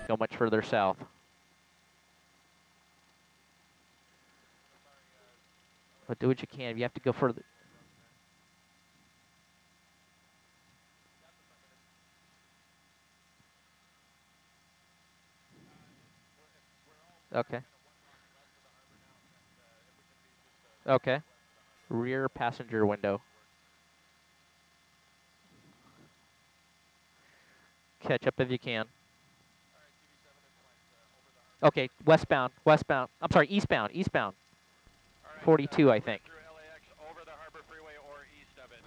Go much further south. But do what you can. You have to go further. Okay. Okay. Rear passenger window. Catch up if you can. Okay, westbound, westbound. I'm sorry, eastbound, eastbound. 42, I think.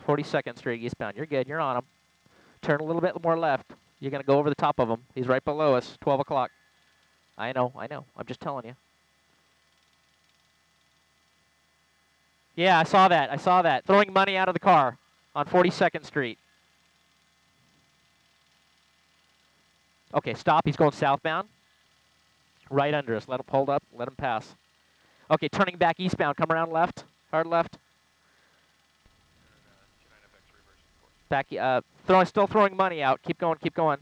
42nd Street eastbound. You're good. You're on him. Turn a little bit more left. You're going to go over the top of him. He's right below us. 12 o'clock. I know, I know. I'm just telling you. Yeah, I saw that. I saw that. Throwing money out of the car on 42nd Street. Okay, stop. He's going southbound. Right under us. Let him hold up. Let him pass. Okay, turning back eastbound. Come around left. Hard left. Back. Still throwing money out. Keep going. Keep going.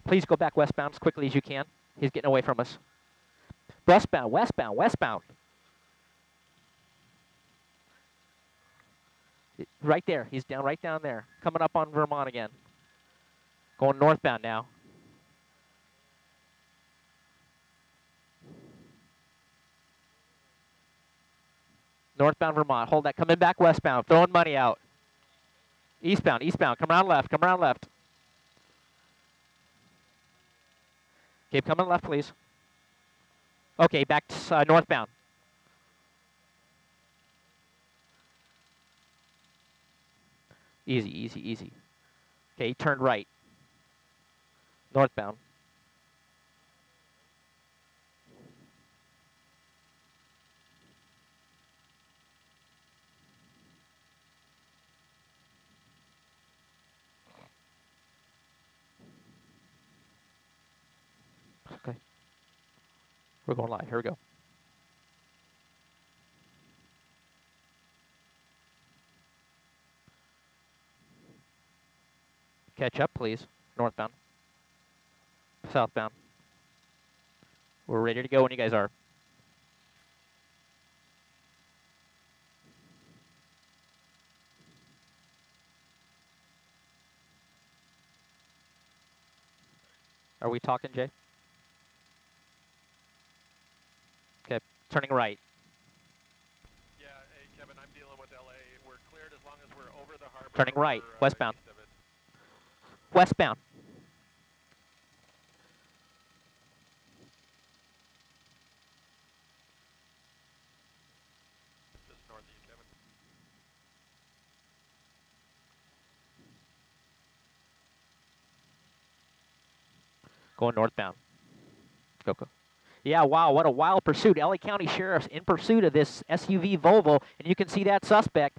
Please go back westbound as quickly as you can. He's getting away from us. Westbound. Westbound. Westbound. Right there. He's down. Right down there. Coming up on Vermont again. Going northbound now. Northbound Vermont. Hold that. Coming back westbound. Throwing money out. Eastbound. Eastbound. Come around left. Come around left. Keep coming left, please. Okay, back to northbound. Easy, easy, easy. Okay, he turned right. Northbound. Okay. We're going live. Here we go. Catch up, please. Northbound. Southbound. We're ready to go when you guys are. Are we talking, Jay? Okay, turning right. Yeah, hey, Kevin, I'm dealing with LA. We're cleared as long as we're over the harbor. Turning right, westbound. Westbound. Just north of you, Kevin. Going northbound. Go, go. Yeah, wow, what a wild pursuit. LA County Sheriff's in pursuit of this SUV Volvo, and you can see that suspect.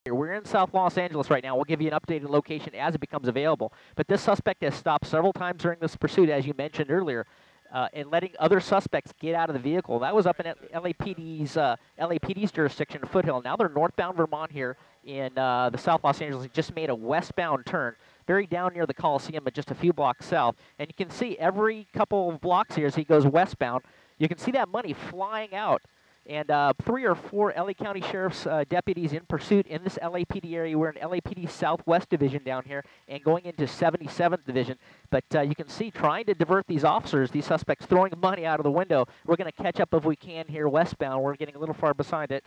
We're in South Los Angeles right now. We'll give you an updated location as it becomes available. But this suspect has stopped several times during this pursuit, as you mentioned earlier, and letting other suspects get out of the vehicle. That was up in LAPD's jurisdiction, Foothill. Now they're northbound Vermont here in the South Los Angeles. He just made a westbound turn, very down near the Coliseum, but just a few blocks south. And you can see every couple of blocks here as he goes westbound, you can see that money flying out. And 3 or 4 LA County Sheriff's deputies in pursuit in this LAPD area. We're in LAPD Southwest Division down here and going into 77th Division. But you can see trying to divert these officers, these suspects throwing money out of the window. We're going to catch up if we can here westbound. We're getting a little far behind it.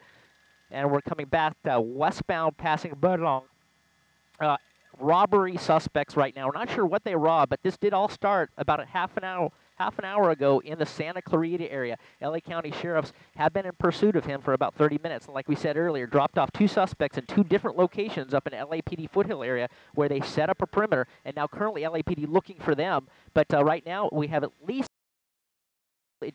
And we're coming back westbound, passing along. Robbery suspects right now. We're not sure what they robbed, but this did all start about a half an hour ago in the Santa Clarita area. LA County Sheriffs have been in pursuit of him for about 30 minutes. And like we said earlier, dropped off 2 suspects in 2 different locations up in LAPD Foothill area where they set up a perimeter. And now currently LAPD looking for them. But right now we have at least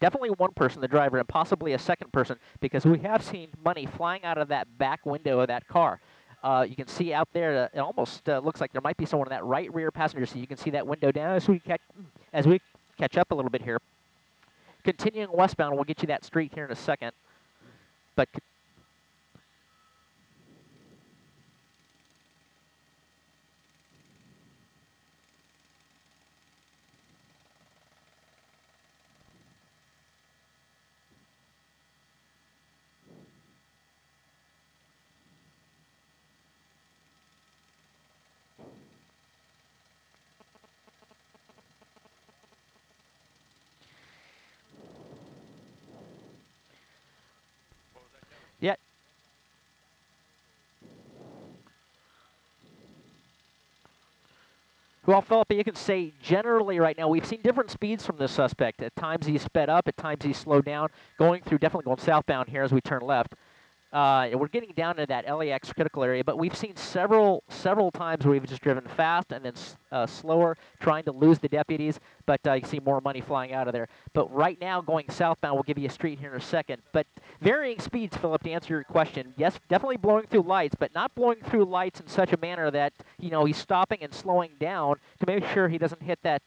definitely one person, the driver, and possibly a second person, because we have seen money flying out of that back window of that car. You can see out there, it almost looks like there might be someone in that right rear passenger seat. You can see that window down as we catch up a little bit here. Continuing westbound, we'll get you that street here in a second. But Well, Philip, you can say generally right now we've seen different speeds from this suspect. At times he's sped up, at times he's slowed down, definitely going southbound here as we turn left. We're getting down to that LAX critical area, but we've seen several times where we've just driven fast and then slower, trying to lose the deputies, but you can see more money flying out of there. But right now, going southbound, we'll give you a street here in a second. But varying speeds, Philip, to answer your question. Yes, definitely blowing through lights, but not blowing through lights in such a manner that, he's stopping and slowing down to make sure he doesn't hit that,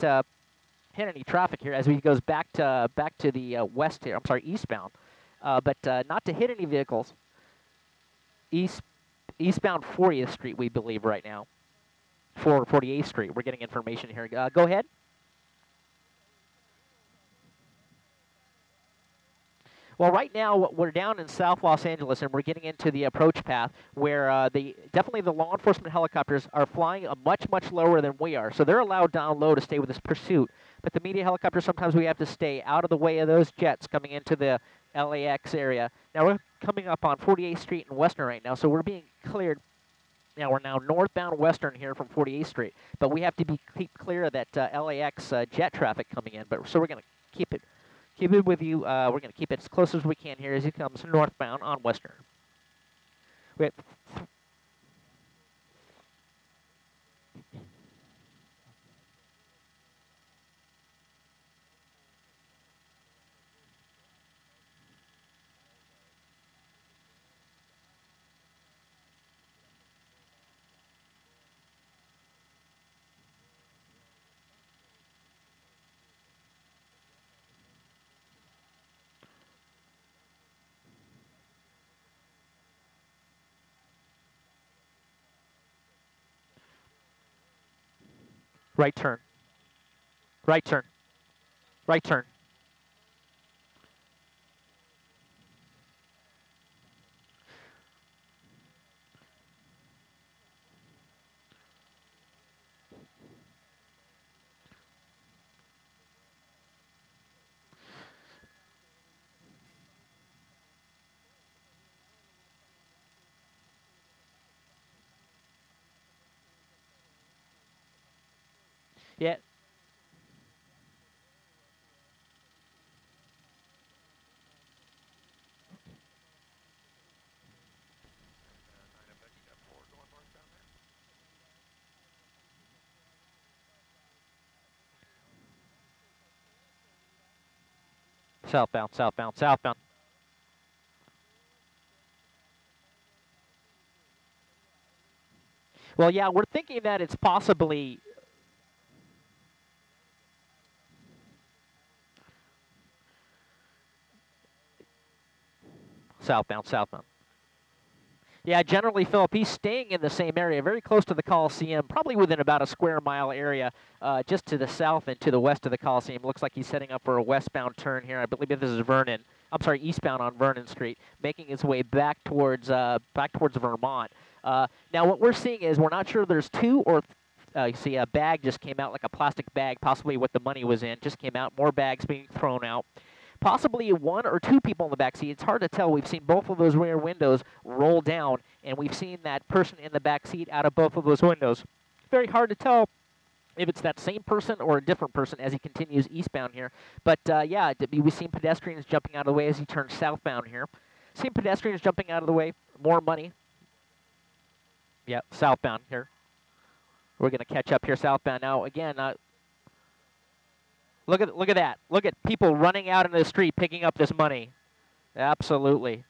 hit any traffic here as he goes back to the west here. I'm sorry, eastbound. But not to hit any vehicles. Eastbound 40th Street, we believe right now, for 48th Street. We're getting information here. Go ahead. Well, right now we're down in South Los Angeles, and we're getting into the approach path where definitely the law enforcement helicopters are flying much lower than we are. So they're allowed down low to stay with this pursuit. But the media helicopters, sometimes we have to stay out of the way of those jets coming into the LAX area. Now we're coming up on 48th Street and Western right now, so we're being cleared. Now we're northbound Western here from 48th Street, but we have to keep clear of that LAX jet traffic coming in. So we're going to keep it with you. We're going to keep it as close as we can here as he comes northbound on Western. We have right turn, right turn, right turn. Yeah. And 9FX, you got 4 going northbound there. Southbound, southbound, southbound. Well, yeah, we're thinking that it's possibly southbound, southbound. Yeah, generally, Philip, he's staying in the same area, very close to the Coliseum, probably within about a square mile area, just to the south and to the west of the Coliseum. Looks like he's setting up for a westbound turn here. I believe this is Vernon. I'm sorry, eastbound on Vernon Street, making his way back towards Vermont. Now, what we're seeing is we're not sure there's two or you see a bag just came out, like a plastic bag, possibly what the money was in, just came out. More bags being thrown out. Possibly one or two people in the back seat. It's hard to tell. We've seen both of those rear windows roll down, and we've seen that person in the back seat out of both of those windows. Very hard to tell if it's that same person or a different person as he continues eastbound here. But, yeah, we've seen pedestrians jumping out of the way as he turns southbound here. Seen pedestrians jumping out of the way. More money. Yeah, southbound here. We're going to catch up here southbound. Now, again, look at that. Look at people running out into the street picking up this money. Absolutely.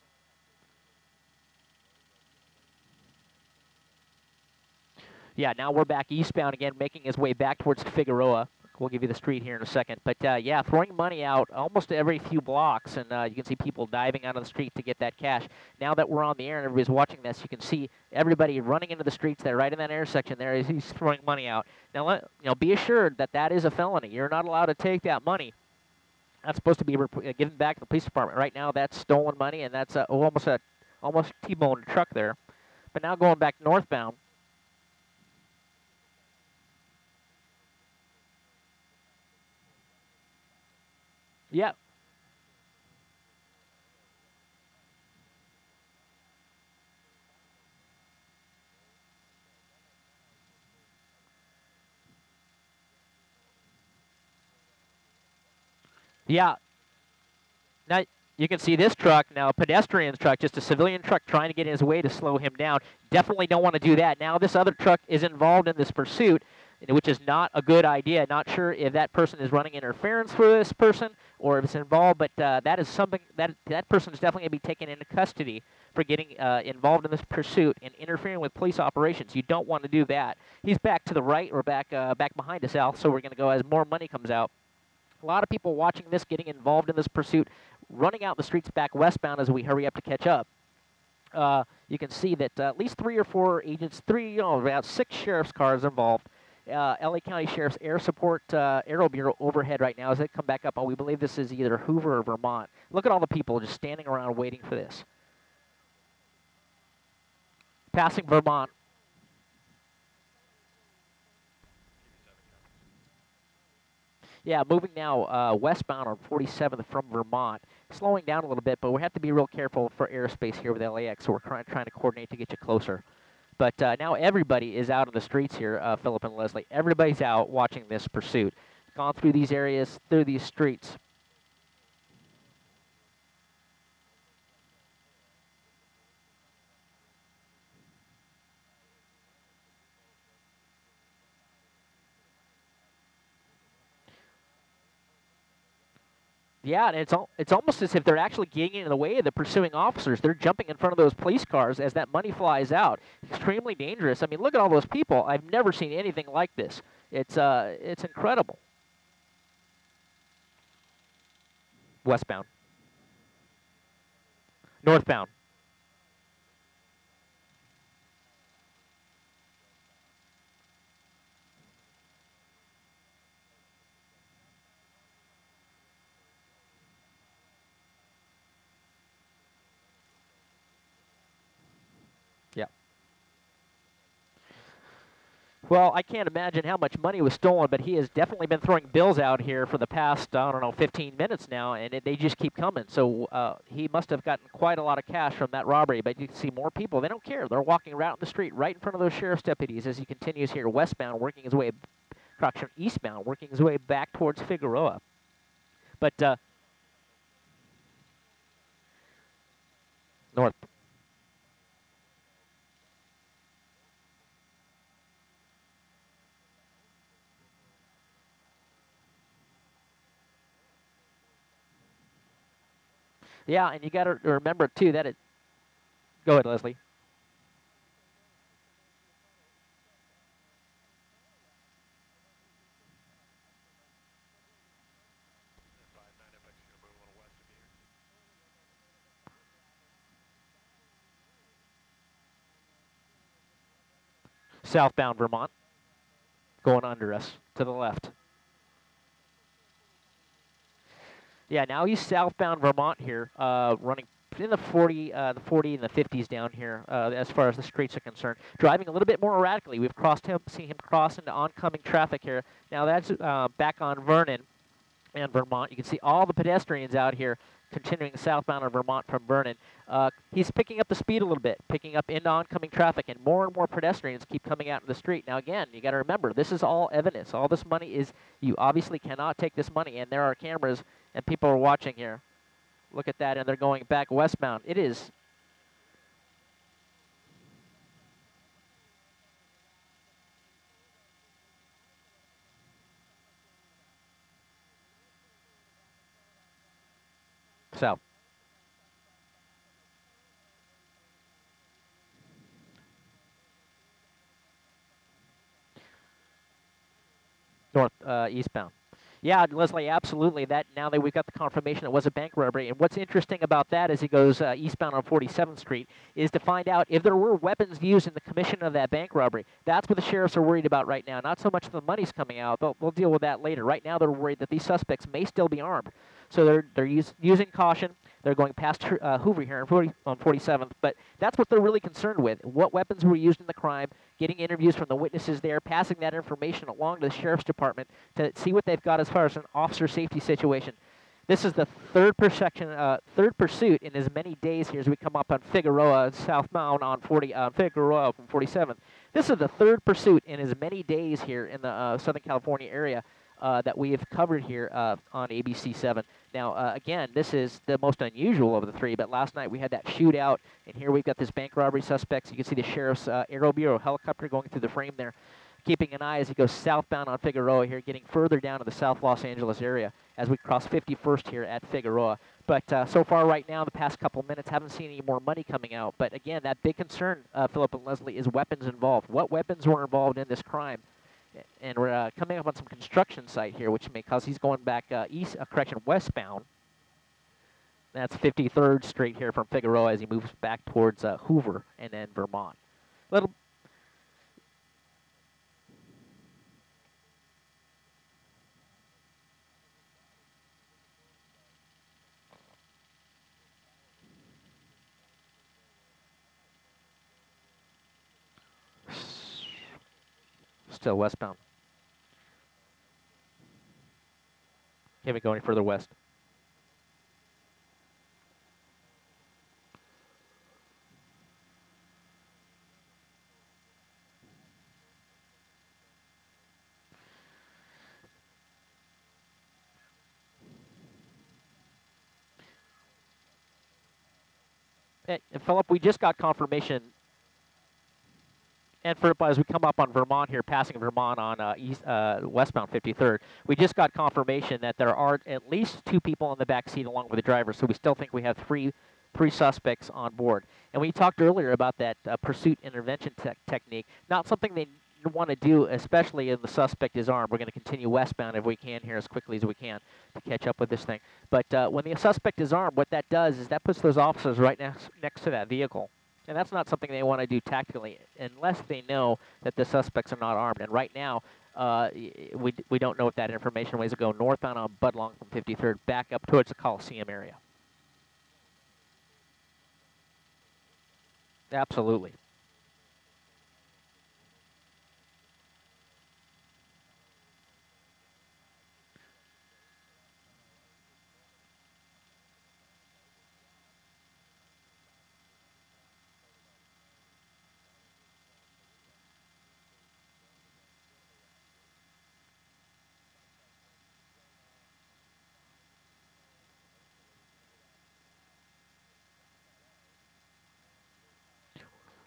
Yeah, now we're back eastbound again, making his way back towards Figueroa. We'll give you the street here in a second. But, yeah, throwing money out almost every few blocks, and you can see people diving out of the street to get that cash. Now that we're on the air and everybody's watching this, you can see everybody running into the streets there, right in that intersection there as he's throwing money out. Now, be assured that that is a felony. You're not allowed to take that money. That's supposed to be given back to the police department. Right now, that's stolen money, and that's almost T-boned truck there. But now going back northbound. Yeah. Yeah. Now, you can see this truck, now a pedestrian's truck, just a civilian truck trying to get in his way to slow him down. Definitely don't want to do that. Now this other truck is involved in this pursuit, which is not a good idea. Not sure if that person is running interference for this person or if it's involved, but that is something that person is definitely going to be taken into custody for getting involved in this pursuit and interfering with police operations. You don't want to do that. He's back to the right or back behind us, Al, so we're going to go as more money comes out. A lot of people watching this, getting involved in this pursuit, running out the streets back westbound as we hurry up to catch up. You can see that at least 3 or 4 agents, about 6 sheriff's cars involved. LA County Sheriff's Air Support Aero Bureau overhead right now as they come back up. We believe this is either Hoover or Vermont. Look at all the people just standing around waiting for this. Passing Vermont. Yeah, moving now westbound on 47th from Vermont. Slowing down a little bit, but we have to be real careful for airspace here with LAX, so we're trying to coordinate to get you closer. But now everybody is out in the streets here, Philip and Leslie. Everybody's out watching this pursuit. Gone through these areas, through these streets. Yeah, and it's almost as if they're actually getting in the way of the pursuing officers. They're jumping in front of those police cars as that money flies out. Extremely dangerous. I mean, look at all those people. I've never seen anything like this. It's incredible. Westbound. Northbound. Yeah. Well, I can't imagine how much money was stolen, but he has definitely been throwing bills out here for the past, I don't know, 15 minutes now, and they just keep coming. So he must have gotten quite a lot of cash from that robbery, but you can see more people. They don't care. They're walking around the street right in front of those sheriff's deputies as he continues here westbound, working his way, eastbound, working his way back towards Figueroa. But north. Yeah, and you got to remember, too, that it... Go ahead, Leslie. Southbound Vermont, going under us to the left. Yeah, now he's southbound Vermont here, running in the 40 and the 50s down here as far as the streets are concerned. Driving a little bit more erratically. We've seen him cross into oncoming traffic here. Now that's back on Vernon and Vermont. You can see all the pedestrians out here continuing southbound on Vermont from Vernon. He's picking up the speed a little bit, picking up into oncoming traffic, and more pedestrians keep coming out in the street. Now, again, you got to remember, this is all evidence. All this money is, you obviously cannot take this money, and there are cameras, and people are watching here. Look at that, and they're going back westbound. It is... south. North, eastbound. Yeah, Leslie, absolutely. That now that we've got the confirmation it was a bank robbery, and what's interesting about that as he goes eastbound on 47th Street is to find out if there were weapons used in the commission of that bank robbery. That's what the sheriffs are worried about right now. Not so much the money's coming out. They'll deal with that later. Right now, they're worried that these suspects may still be armed. So they're using caution. They're going past Hoover here on 47th, but that's what they're really concerned with. What weapons were used in the crime, getting interviews from the witnesses there, passing that information along to the sheriff's department to see what they've got as far as an officer safety situation. This is the third pursuit in as many days here as we come up on Figueroa, southbound on Figueroa from 47th. This is the third pursuit in as many days here in the Southern California area. that we have covered here on ABC7. Now, again, this is the most unusual of the three, but last night we had that shootout, and here we've got this bank robbery suspect. So you can see the sheriff's Aero Bureau helicopter going through the frame there, keeping an eye as he goes southbound on Figueroa here, getting further down to the South Los Angeles area as we cross 51st here at Figueroa. But so far right now, the past couple minutes, haven't seen any more money coming out. But again, that big concern, Philip and Leslie, is weapons involved. What weapons were involved in this crime? And we're coming up on some construction site here, which may cause he's going back westbound. That's 53rd Street here from Figueroa as he moves back towards Hoover and then Vermont. Little. Still westbound. Can't we go any further west? And Philip, we just got confirmation. And as we come up on Vermont here, passing Vermont on westbound 53rd, we just got confirmation that there are at least 2 people in the back seat along with the driver. So we still think we have three suspects on board. And we talked earlier about that pursuit intervention technique. Not something they want to do, especially if the suspect is armed. We're going to continue westbound if we can here as quickly as we can to catch up with this thing. But when the suspect is armed, what that does is that puts those officers right next to that vehicle. And that's not something they want to do tactically unless they know that the suspects are not armed. And right now, we don't know if that information ways to go northbound on Budlong from 53rd back up towards the Coliseum area. Absolutely.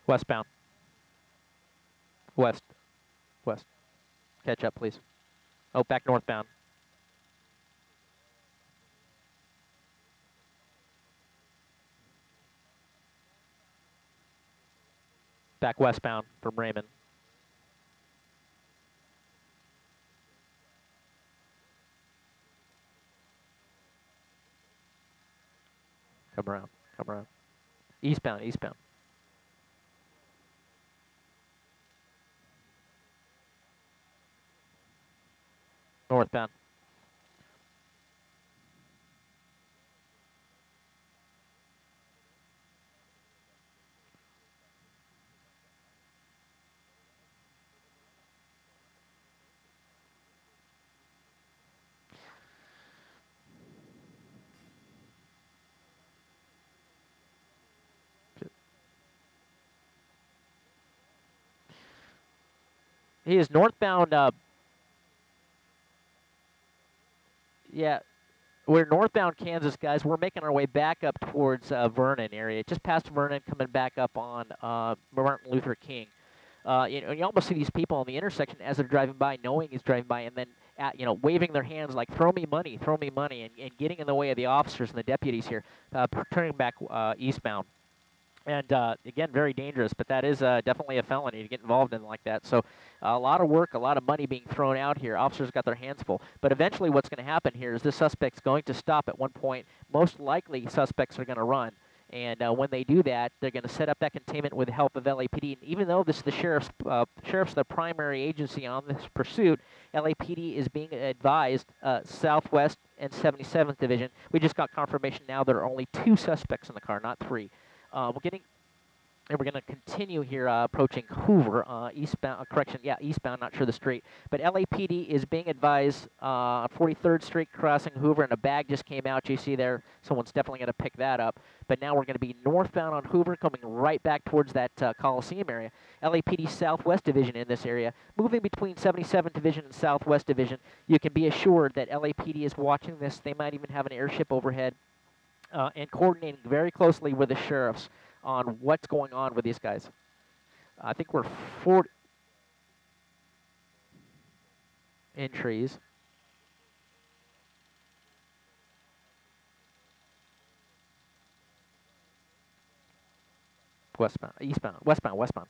Westbound. West. West. Catch up, please. Oh, back northbound. Back westbound from Raymond. Come around. Come around. Eastbound. Eastbound. Northbound. He is northbound. Yeah, we're northbound Kansas, guys. We're making our way back up towards Vernon area, just past Vernon, coming back up on Martin Luther King. You almost see these people on the intersection as they're driving by, knowing he's driving by, and then waving their hands like "throw me money," and getting in the way of the officers and the deputies here, turning back eastbound. And again, very dangerous, but that is definitely a felony to get involved in like that. So a lot of work, a lot of money being thrown out here. Officers got their hands full. But eventually what's going to happen here is this suspect's going to stop at one point. Most likely suspects are going to run. And when they do that, they're going to set up that containment with the help of LAPD. And even though this is the sheriff's the primary agency on this pursuit, LAPD is being advised, Southwest and 77th Division. We just got confirmation now there are only 2 suspects in the car, not 3. We're getting And we're going to continue here approaching Hoover, eastbound, correction, yeah, eastbound, not sure the street. But LAPD is being advised, 43rd Street crossing Hoover, and a bag just came out. You see there, someone's definitely going to pick that up. But now we're going to be northbound on Hoover, coming right back towards that Coliseum area. LAPD Southwest Division in this area, moving between 77th Division and Southwest Division. You can be assured that LAPD is watching this. They might even have an airship overhead. And coordinating very closely with the sheriffs on what's going on with these guys. I think we're 40 in trees. Westbound, eastbound, westbound.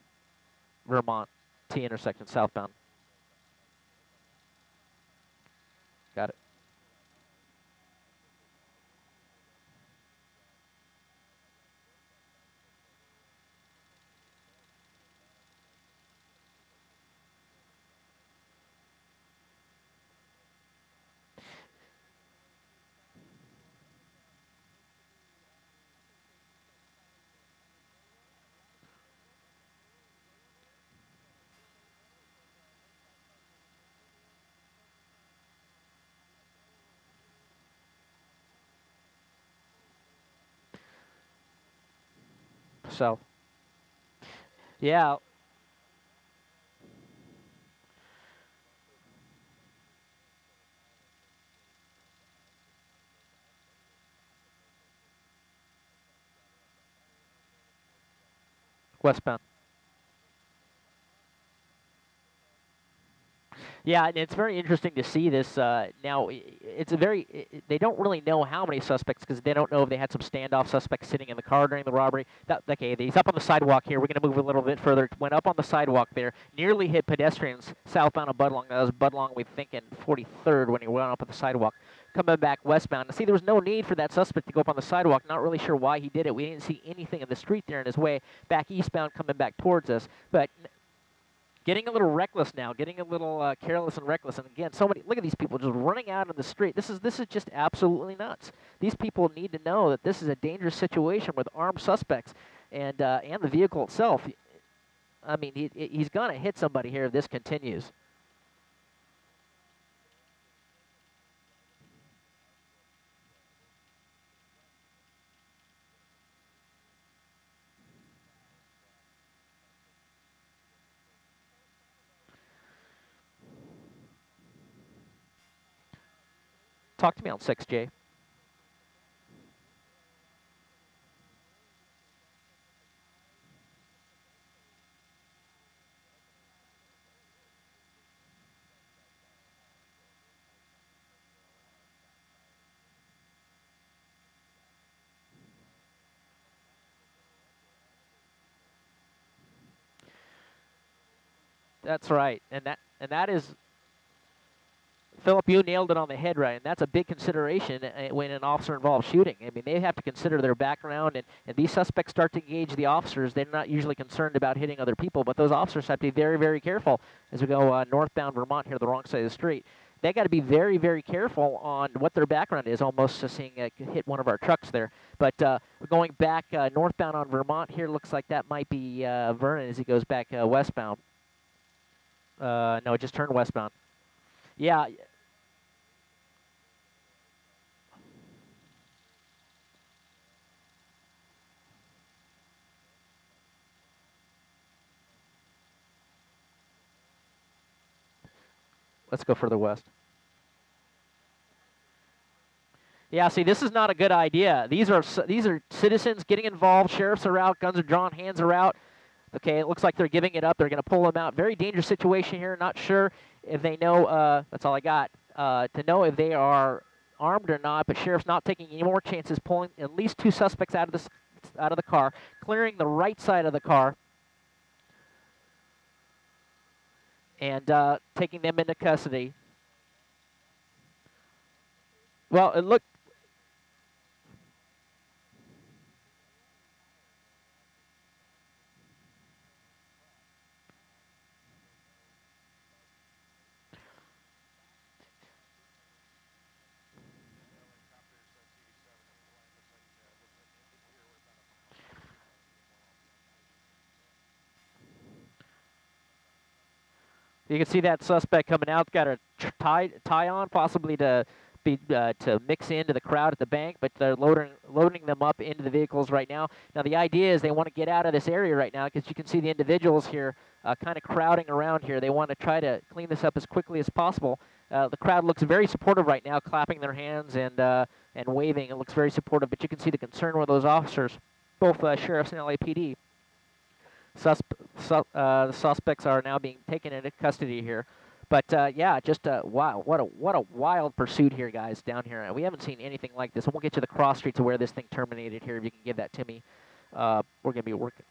Vermont, T intersection, southbound. Got it. So, yeah, westbound. Yeah, and it's very interesting to see this. Now, it's a very, they don't really know how many suspects because they don't know if they had some standoff suspects sitting in the car during the robbery. Okay, he's up on the sidewalk here. We're going to move a little bit further. Went up on the sidewalk there, nearly hit pedestrians southbound of Budlong. That was Budlong, we think, in 43rd when he went up on the sidewalk. Coming back westbound. See, there was no need for that suspect to go up on the sidewalk. Not really sure why he did it. We didn't see anything in the street there in his way. Back eastbound, coming back towards us. But getting a little reckless now, getting a little careless and reckless. And again, so many, look at these people just running out on the street. This is just absolutely nuts. These people need to know that this is a dangerous situation with armed suspects and the vehicle itself. I mean, he's going to hit somebody here if this continues. Talk to me on 6J. That's right, and that is, Philip, you nailed it on the head, right? And that's a big consideration when an officer involves shooting. I mean, they have to consider their background, and these suspects start to engage the officers. They're not usually concerned about hitting other people, but those officers have to be very, very careful as we go northbound Vermont here, the wrong side of the street. They got to be very, very careful on what their background is, almost seeing hit one of our trucks there. But going back northbound on Vermont here, looks like that might be Vernon as he goes back westbound. No, it just turned westbound. Yeah, let's go further west. Yeah, see, this is not a good idea. These are citizens getting involved. Sheriffs are out. Guns are drawn. Hands are out. Okay, it looks like they're giving it up. They're going to pull them out. Very dangerous situation here. Not sure if they know. That's all I got. To know if they are armed or not. But sheriff's not taking any more chances. Pulling at least two suspects out of the car, clearing the right side of the car, and taking them into custody. Well, it looked. You can see that suspect coming out, got a tie on, possibly to to mix into the crowd at the bank, but they're loading them up into the vehicles right now. Now the idea is they want to get out of this area right now because you can see the individuals here kind of crowding around here. They want to try to clean this up as quickly as possible. The crowd looks very supportive right now, clapping their hands and waving. It looks very supportive, but you can see the concern with those officers, both sheriffs and LAPD. The suspects are now being taken into custody here. But yeah, just wow, what a wild pursuit here, guys, down here. We haven't seen anything like this. And we'll get to the cross streets of where this thing terminated here. If you can give that to me, we're gonna be working.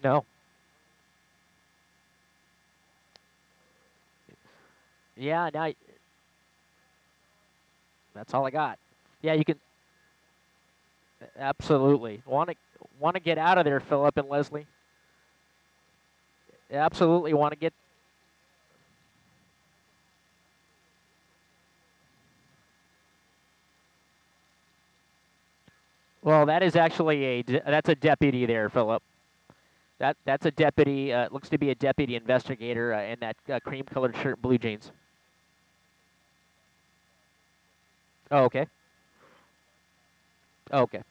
No. Yeah, now that's all I got. Yeah, you can absolutely want to get out of there, Philip and Leslie. Absolutely want to get. Well, that is actually that's a deputy there, Philip. That's a deputy. Looks to be a deputy investigator in that cream-colored shirt, and blue jeans. Oh, okay. Oh, okay.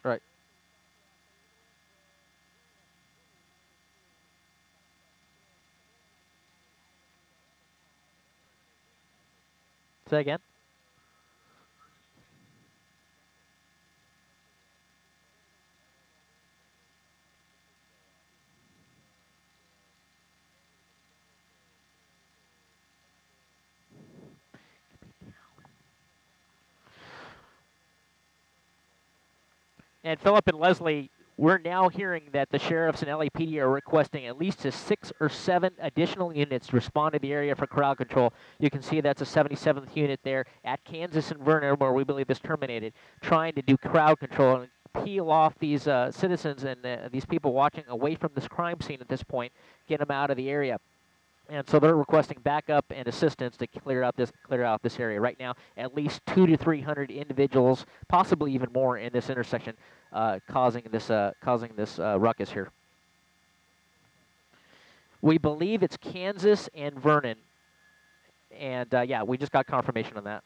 Right. Say again. And Philip and Leslie, we're now hearing that the sheriffs and LAPD are requesting at least 6 or 7 additional units to respond to the area for crowd control. You can see that's a 77th unit there at Kansas and Vernon, where we believe this terminated, trying to do crowd control and peel off these citizens and these people watching away from this crime scene at this point, get them out of the area. And so they're requesting backup and assistance to clear out this area right now. At least 200 to 300 individuals, possibly even more, in this intersection, causing this ruckus here. We believe it's Kansas and Vernon, and yeah, we just got confirmation on that.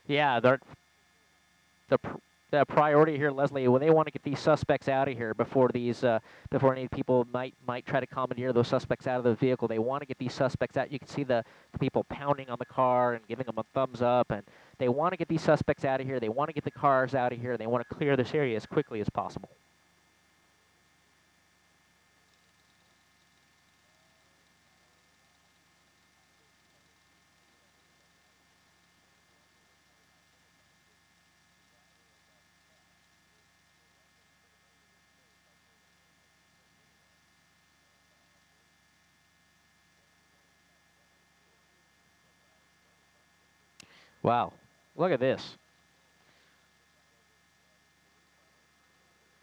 Yeah, the the priority here, Leslie, when they want to get these suspects out of here before before any people might try to commandeer those suspects out of the vehicle. They want to get these suspects out. You can see the people pounding on the car and giving them a thumbs up, and they want to get these suspects out of here. They want to get the cars out of here. They want to clear this area as quickly as possible. Wow. Look at this.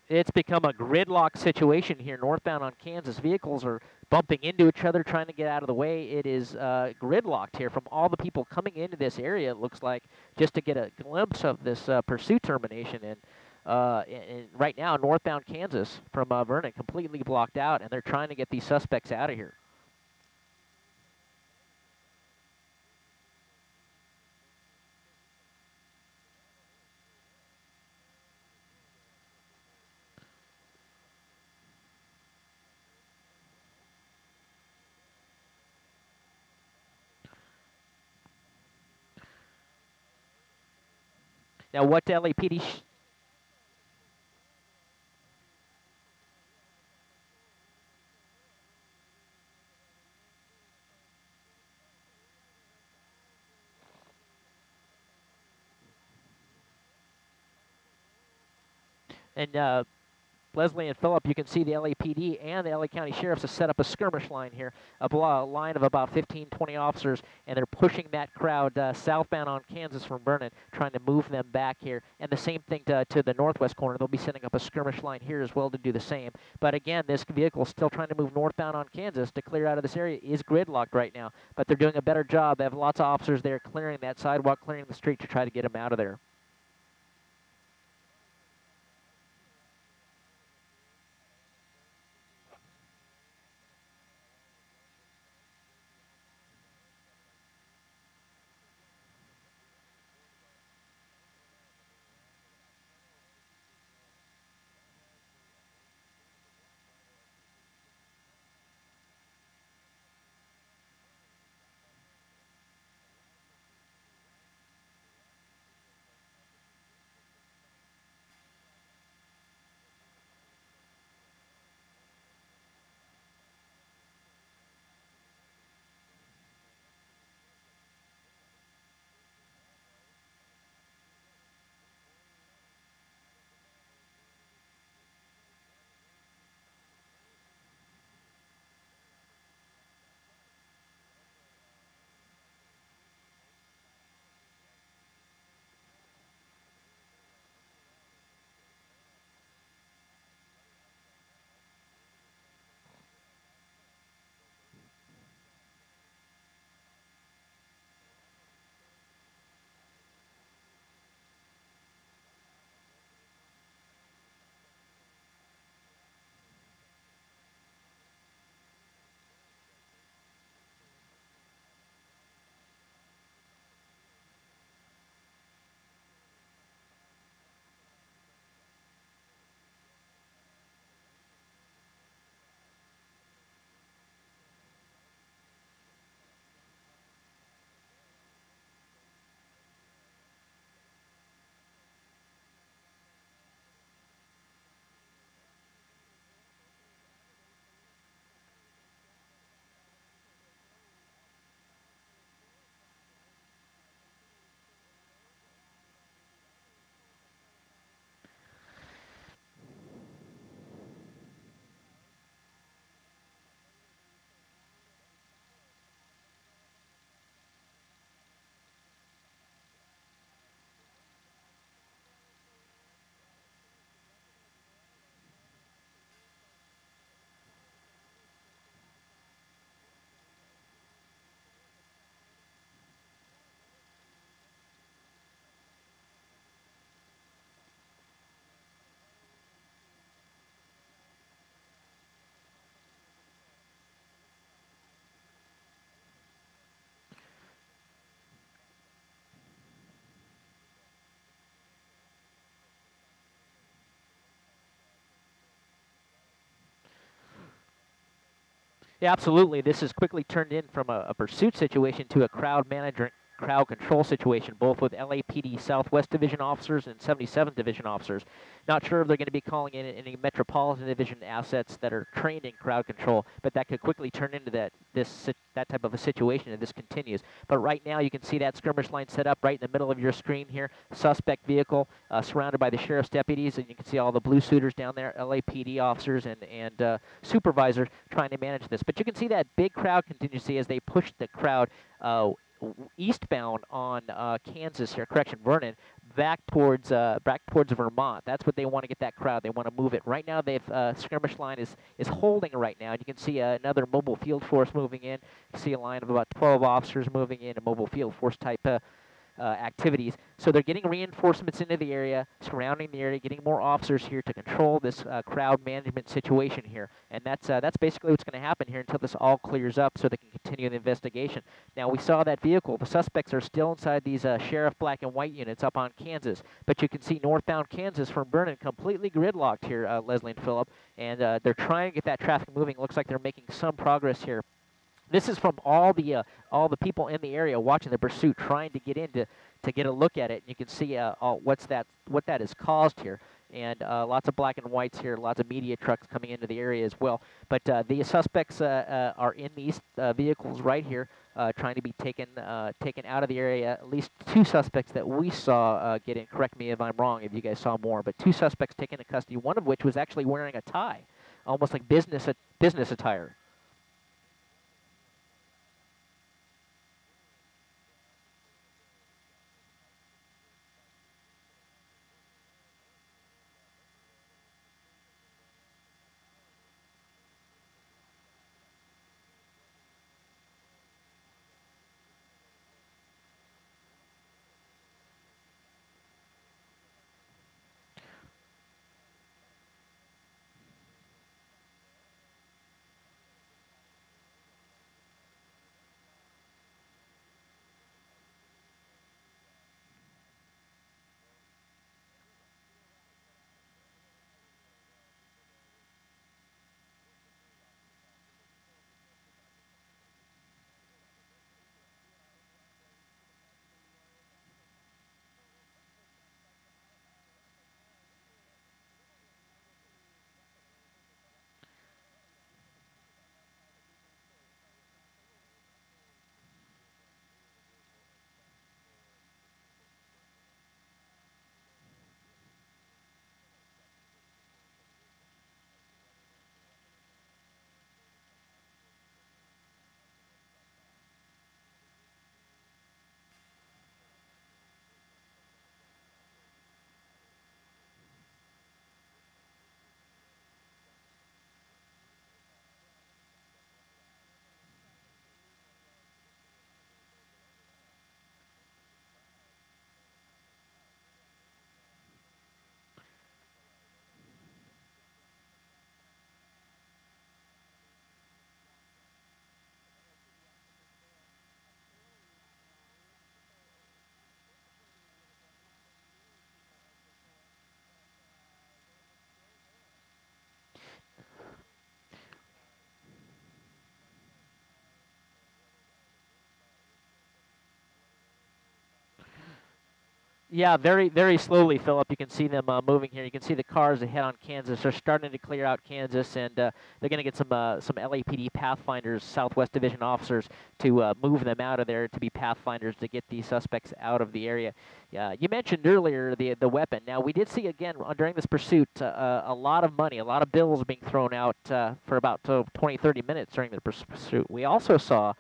It's become a gridlock situation here northbound on Kansas. Vehicles are bumping into each other, trying to get out of the way. It is gridlocked here from all the people coming into this area, it looks like, just to get a glimpse of this pursuit termination. And right now, northbound Kansas from Vernon completely blocked out, and they're trying to get these suspects out of here. Now, what LAPD... And Leslie and Phillip, you can see the LAPD and the LA County Sheriffs have set up a skirmish line here, a line of about 15, 20 officers, and they're pushing that crowd southbound on Kansas from Vernon, trying to move them back here. And the same thing to the northwest corner. They'll be setting up a skirmish line here as well to do the same. But again, this vehicle is still trying to move northbound on Kansas to clear out of this area. It is gridlocked right now, but they're doing a better job. They have lots of officers there clearing that sidewalk, clearing the street to try to get them out of there. Yeah, absolutely. This has quickly turned in from a pursuit situation to a crowd control situation, both with LAPD Southwest Division officers and 77 Division officers. Not sure if they're going to be calling in any Metropolitan Division assets that are trained in crowd control, but that could quickly turn into that type of a situation if this continues. But right now, you can see that skirmish line set up right in the middle of your screen here. Suspect vehicle surrounded by the sheriff's deputies, and you can see all the blue suiters down there, LAPD officers and supervisors trying to manage this. But you can see that big crowd contingency as they push the crowd eastbound on Kansas here, correction, Vernon, back towards Vermont. That's what they want to get that crowd. They want to move it. Right now, they've skirmish line is holding right now. And you can see another mobile field force moving in. You see a line of about 12 officers moving in, a mobile field force type activities. So they're getting reinforcements into the area, surrounding the area, getting more officers here to control this crowd management situation here. And that's basically what's going to happen here until this all clears up so they can continue the investigation. Now, we saw that vehicle. The suspects are still inside these sheriff black and white units up on Kansas. But you can see northbound Kansas from Vernon completely gridlocked here, Leslie and Phillip. And they're trying to get that traffic moving. Looks like they're making some progress here. This is from all the people in the area watching the pursuit, trying to get in to get a look at it. And you can see what that has caused here, and lots of black and whites here, lots of media trucks coming into the area as well. But the suspects are in these vehicles right here, trying to be taken out of the area. At least 2 suspects that we saw get in. Correct me if I'm wrong, if you guys saw more, but 2 suspects taken into custody. One of which was actually wearing a tie, almost like business attire. Yeah, very, very slowly, Philip. You can see them moving here. You can see the cars ahead on Kansas. They're starting to clear out Kansas, and they're going to get some LAPD Pathfinders, Southwest Division officers, to move them out of there to be Pathfinders to get these suspects out of the area. You mentioned earlier the weapon. Now, we did see, again, during this pursuit, a lot of money, a lot of bills being thrown out for about 20, 30 minutes during the pursuit. We also saw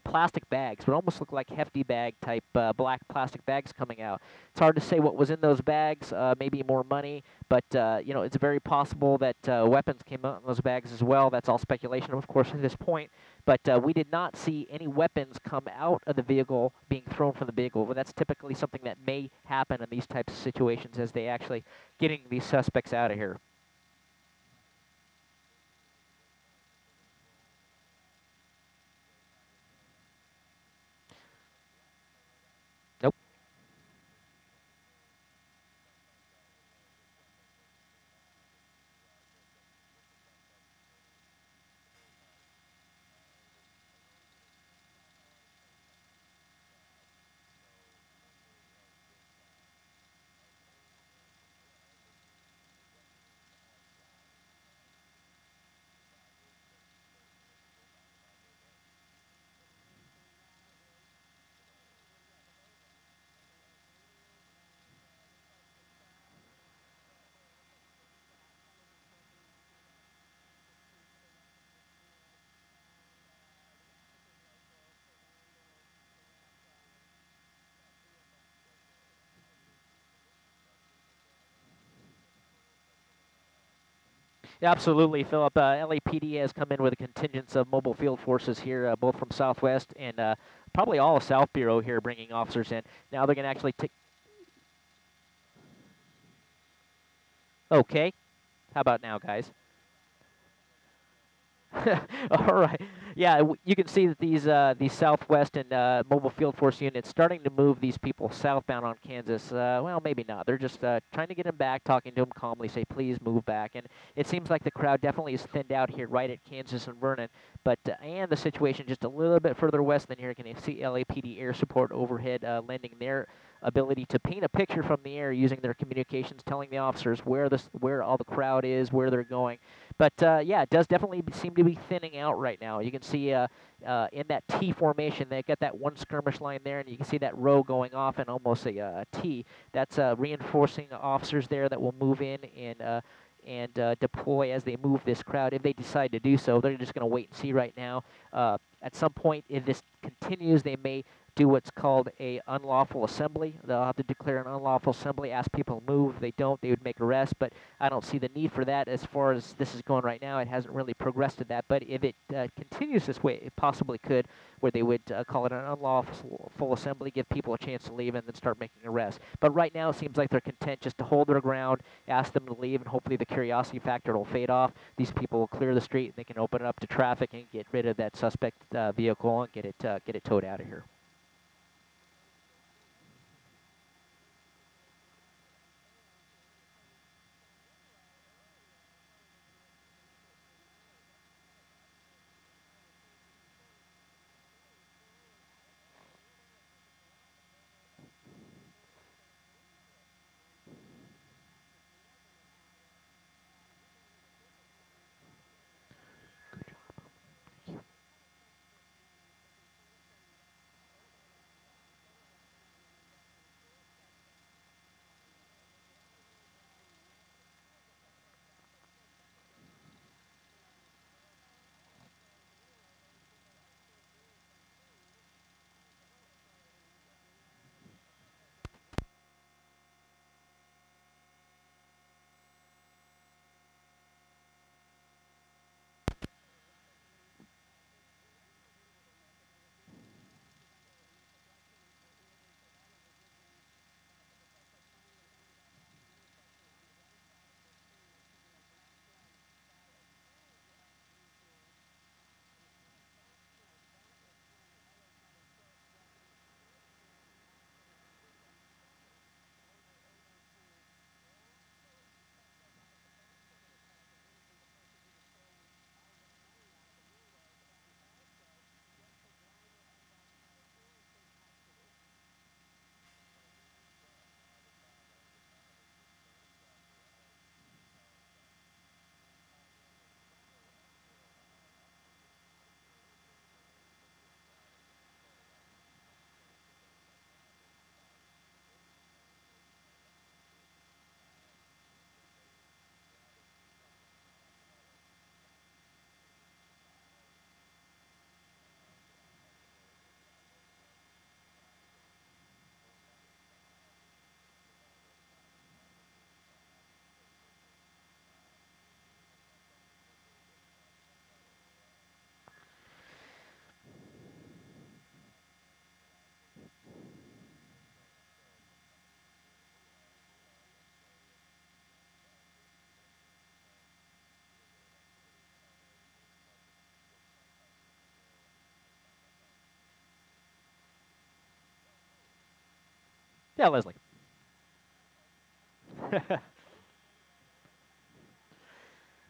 plastic bags, what almost look like hefty bag type black plastic bags coming out. It's hard to say what was in those bags, maybe more money, but it's very possible that weapons came out in those bags as well. That's all speculation, of course, at this point. But we did not see any weapons come out of the vehicle being thrown from the vehicle. Well, that's typically something that may happen in these types of situations as they actually getting these suspects out of here. Nope. Absolutely, Philip. LAPD has come in with a contingent of mobile field forces here, both from Southwest and probably all of South Bureau here, bringing officers in. Now they're going to actually take. Okay, how about now, guys? All right. Yeah, you can see that these Southwest and mobile field force units starting to move these people southbound on Kansas. Well, maybe not. They're just trying to get them back, talking to them calmly, say, please move back. And it seems like the crowd definitely is thinned out here right at Kansas and Vernon. But and the situation just a little bit further west than here. You can see LAPD air support overhead lending their ability to paint a picture from the air using their communications, telling the officers where all the crowd is, where they're going. But yeah, it does definitely seem to be thinning out right now. You can see in that T formation, they got that one skirmish line there, and you can see that row going off in almost a T. That's reinforcing officers there that will move in and deploy as they move this crowd. If they decide to do so, they're just going to wait and see right now. At some point, if this continues, they may do what's called a unlawful assembly. They'll have to declare an unlawful assembly, ask people to move. If they don't, they would make arrests, but I don't see the need for that as far as this is going right now. It hasn't really progressed to that, but if it continues this way, it possibly could, where they would call it an unlawful assembly, give people a chance to leave, and then start making arrests. But right now, it seems like they're content just to hold their ground, ask them to leave, and hopefully the curiosity factor will fade off. These people will clear the street, and they can open it up to traffic and get rid of that suspect vehicle and get it towed out of here. Yeah, Leslie.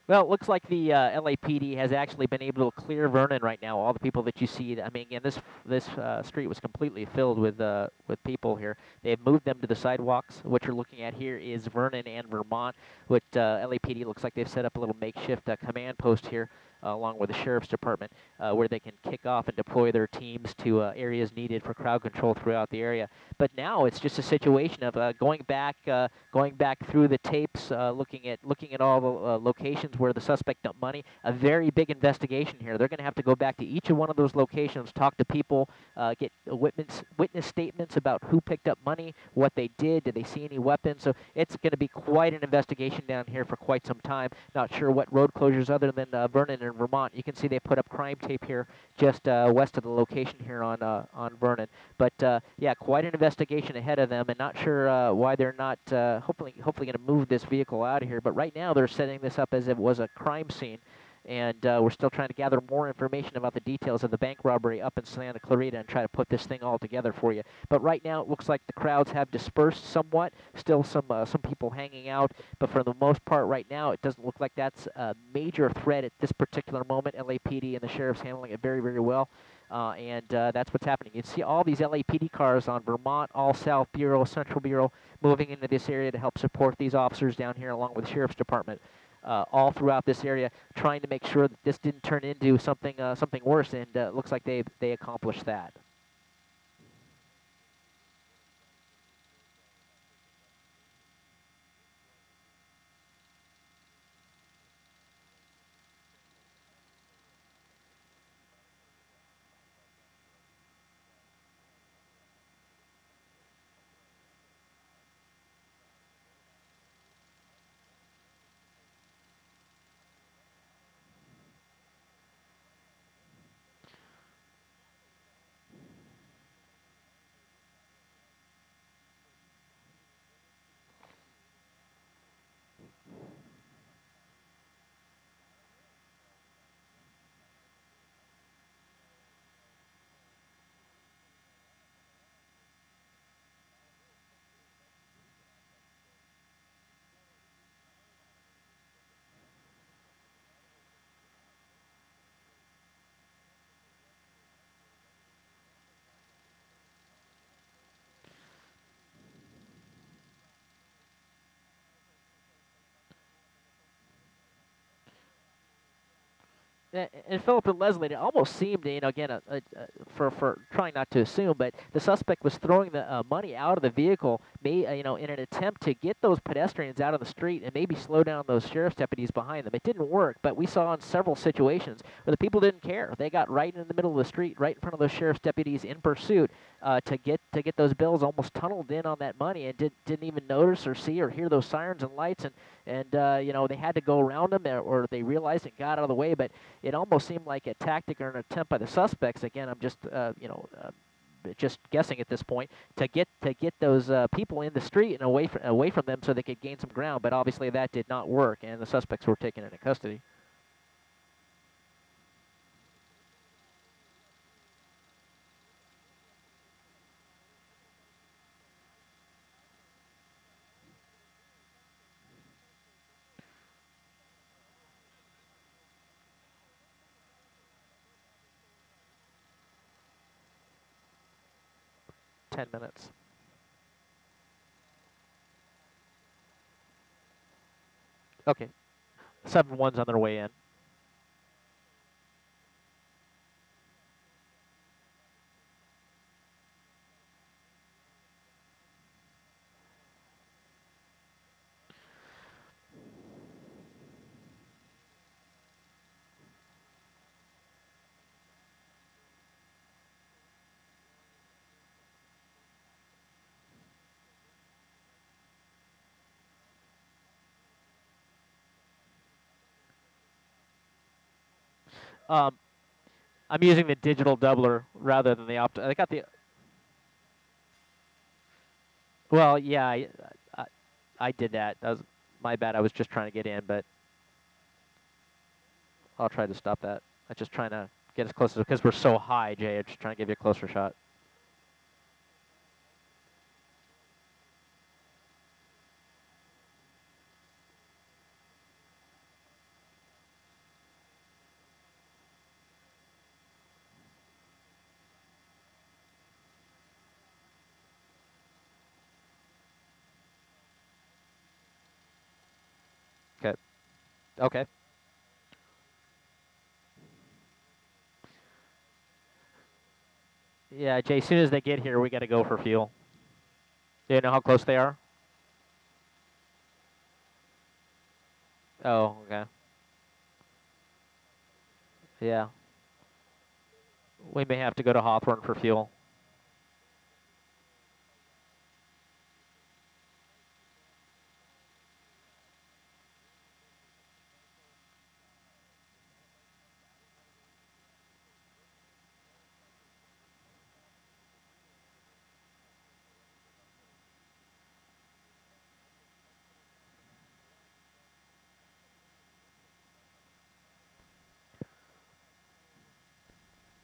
Well, it looks like the LAPD has actually been able to clear Vernon right now. All the people that you see, I mean, again, this street was completely filled with people here. They've moved them to the sidewalks. What you're looking at here is Vernon and Vermont, which LAPD looks like they've set up a little makeshift command post here. along with the Sheriff's Department, where they can kick off and deploy their teams to areas needed for crowd control throughout the area. But now it's just a situation of going back through the tapes, looking at all the locations where the suspect dumped money. A very big investigation here. They're going to have to go back to each of one of those locations, talk to people, get witness statements about who picked up money, what they did they see any weapons. So it's going to be quite an investigation down here for quite some time. Not sure what road closures other than Vernon and Vermont. You can see they put up crime tape here just west of the location here on Vernon. But yeah, quite an investigation ahead of them, and not sure why they're not hopefully going to move this vehicle out of here. But right now they're setting this up as if it was a crime scene. And we're still trying to gather more information about the details of the bank robbery up in Santa Clarita and try to put this thing all together for you. But right now, it looks like the crowds have dispersed somewhat. Still some people hanging out, but for the most part right now, it doesn't look like that's a major threat at this particular moment. LAPD and the sheriff's handling it very, very well. And that's what's happening. You see all these LAPD cars on Vermont, All South Bureau, Central Bureau, moving into this area to help support these officers down here along with the Sheriff's Department. All throughout this area, trying to make sure that this didn't turn into something worse, and it looks like they accomplished that. And Philip and Leslie, it almost seemed, again, for trying not to assume, but the suspect was throwing the money out of the vehicle, in an attempt to get those pedestrians out of the street and maybe slow down those sheriff's deputies behind them. It didn't work, but we saw in several situations where the people didn't care. They got right in the middle of the street, right in front of those sheriff's deputies in pursuit to get those bills, almost tunneled in on that money, and didn't even notice or see or hear those sirens and lights, and they had to go around them, or they realized and got out of the way, but it almost seemed like a tactic or an attempt by the suspects. Again, I'm just guessing at this point, to get those people in the street and away from them so they could gain some ground. But obviously that did not work, and the suspects were taken into custody. Ten minutes. Okay. 7-1's on their way in. Um, I'm using the digital doubler rather than the I got the. Well, yeah, I, I did that. That was my bad. I was just trying to get in, but I'll try to stop that. I'm just trying to get as close as, because we're so high, Jay. I'm just trying to give you a closer shot. Okay. Okay. Yeah, Jay, as soon as they get here, we got to go for fuel. Do you know how close they are? Oh, okay. Yeah. We may have to go to Hawthorne for fuel.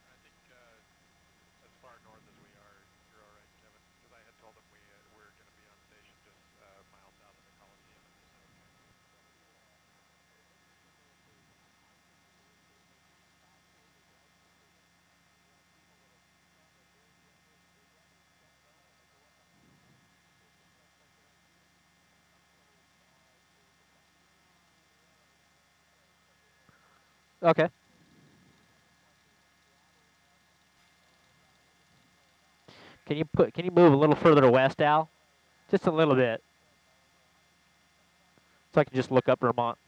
I think as far north as we are, you're all right, Kevin. Because I had told them we're going to be on station just a mile south of the Coliseum, and they said okay. Okay. Can you move a little further west, Al? Just a little bit. So I can just look up Vermont.